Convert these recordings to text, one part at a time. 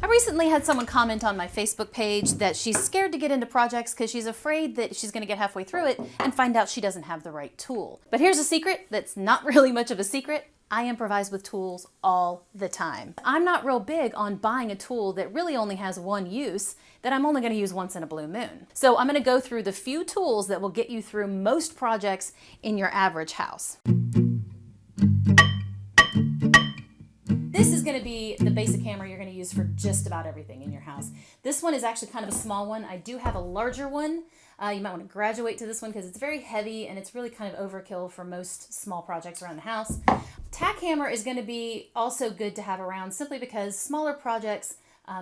recently had someone comment on my Facebook page that she's scared to get into projects because she's afraid that she's going to get halfway through it and find out she doesn't have the right tool. But here's a secret that's not really much of a secret. I improvise with tools all the time. I'm not real big on buying a tool that really only has one use that I'm only going to use once in a blue moon. So I'm going to go through the few tools that will get you through most projects in your average house. This is going to be the basic hammer you're going to use for just about everything in your house. This one is actually kind of a small one. I do have a larger one. You might want to graduate to this one because it's very heavy and it's really kind of overkill for most small projects around the house. Tack hammer is going to be also good to have around simply because smaller projects,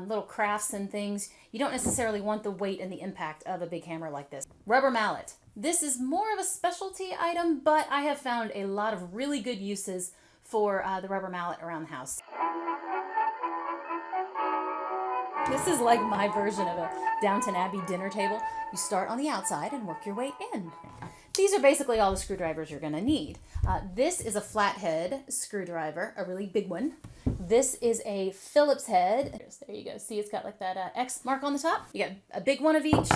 little crafts and things, you don't necessarily want the weight and the impact of a big hammer like this. Rubber mallet. This is more of a specialty item, but I have found a lot of really good uses for the rubber mallet around the house. This is like my version of a Downton Abbey dinner table. You start on the outside and work your way in. These are basically all the screwdrivers you're gonna need. This is a flathead screwdriver, a really big one. This is a Phillips head. There you go, see it's got like that X mark on the top. You got a big one of each,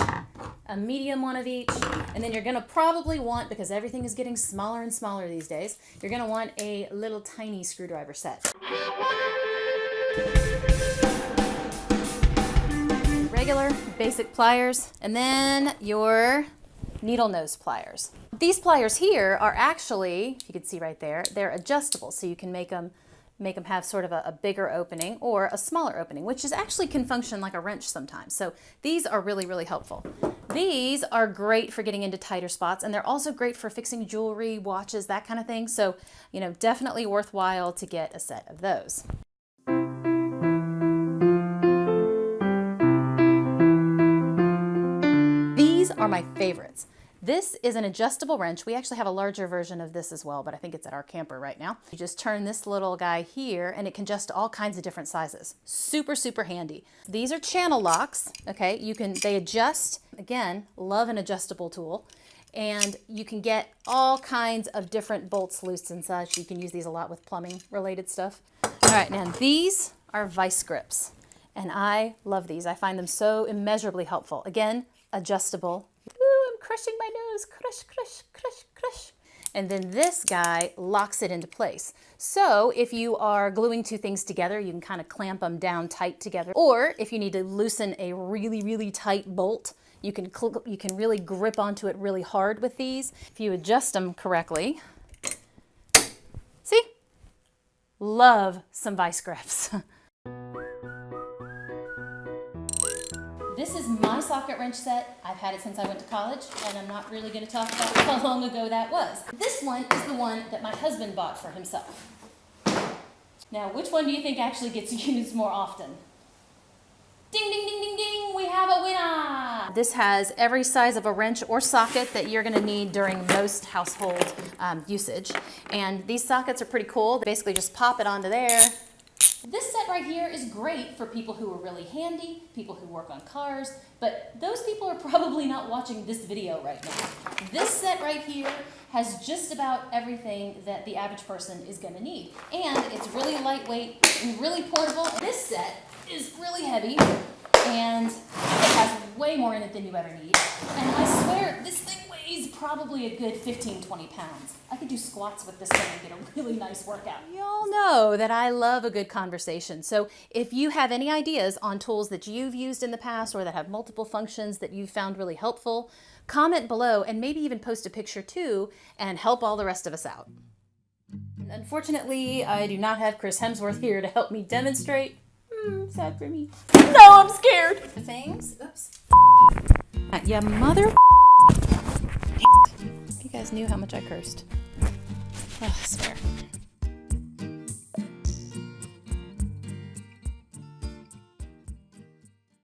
a medium one of each, and then you're gonna probably want, because everything is getting smaller and smaller these days, you're gonna want a little tiny screwdriver set. Regular basic pliers, and then your needle nose pliers. These pliers here are actually, if you can see right there, they're adjustable, so you can make them have sort of a bigger opening or a smaller opening, which is actually can function like a wrench sometimes. So these are really, really helpful. These are great for getting into tighter spots, and they're also great for fixing jewelry, watches, that kind of thing. So, you know, definitely worthwhile to get a set of those. These are my favorites. This is an adjustable wrench. We actually have a larger version of this as well, but I think it's at our camper right now. You just turn this little guy here and it can adjust to all kinds of different sizes. Super, super handy. These are channel locks, okay? They adjust. Again, love an adjustable tool. And you can get all kinds of different bolts loose and such. You can use these a lot with plumbing related stuff. All right, now these are vice grips. And I love these. I find them so immeasurably helpful. Again, adjustable. Crushing my nose, crush, crush, crush, crush. And then this guy locks it into place. So if you are gluing two things together, you can kind of clamp them down tight together. Or if you need to loosen a really, really tight bolt, you can really grip onto it really hard with these. If you adjust them correctly. See? Love some vice grips. This is my socket wrench set. I've had it since I went to college, and I'm not really going to talk about how long ago that was. This one is the one that my husband bought for himself. Now, which one do you think actually gets used more often? Ding, ding, ding, ding, ding, we have a winner! This has every size of a wrench or socket that you're going to need during most household usage. And these sockets are pretty cool. They basically just pop it onto there. This set right here is great for people who are really handy, people who work on cars, but those people are probably not watching this video right now. This set right here has just about everything that the average person is going to need. And it's really lightweight and really portable. This set is really heavy and it has way more in it than you ever need. And I swear this thing weighs probably a good 15, 20 pounds. I could do squats with this thing and get a really nice workout. Y'all know that I love a good conversation. So if you have any ideas on tools that you've used in the past or that have multiple functions that you've found really helpful, comment below and maybe even post a picture too and help all the rest of us out. Unfortunately, I do not have Chris Hemsworth here to help me demonstrate. Sad for me. No, I'm scared. The things. Oops. Yeah, mother. You guys knew how much I cursed. Oh, I swear.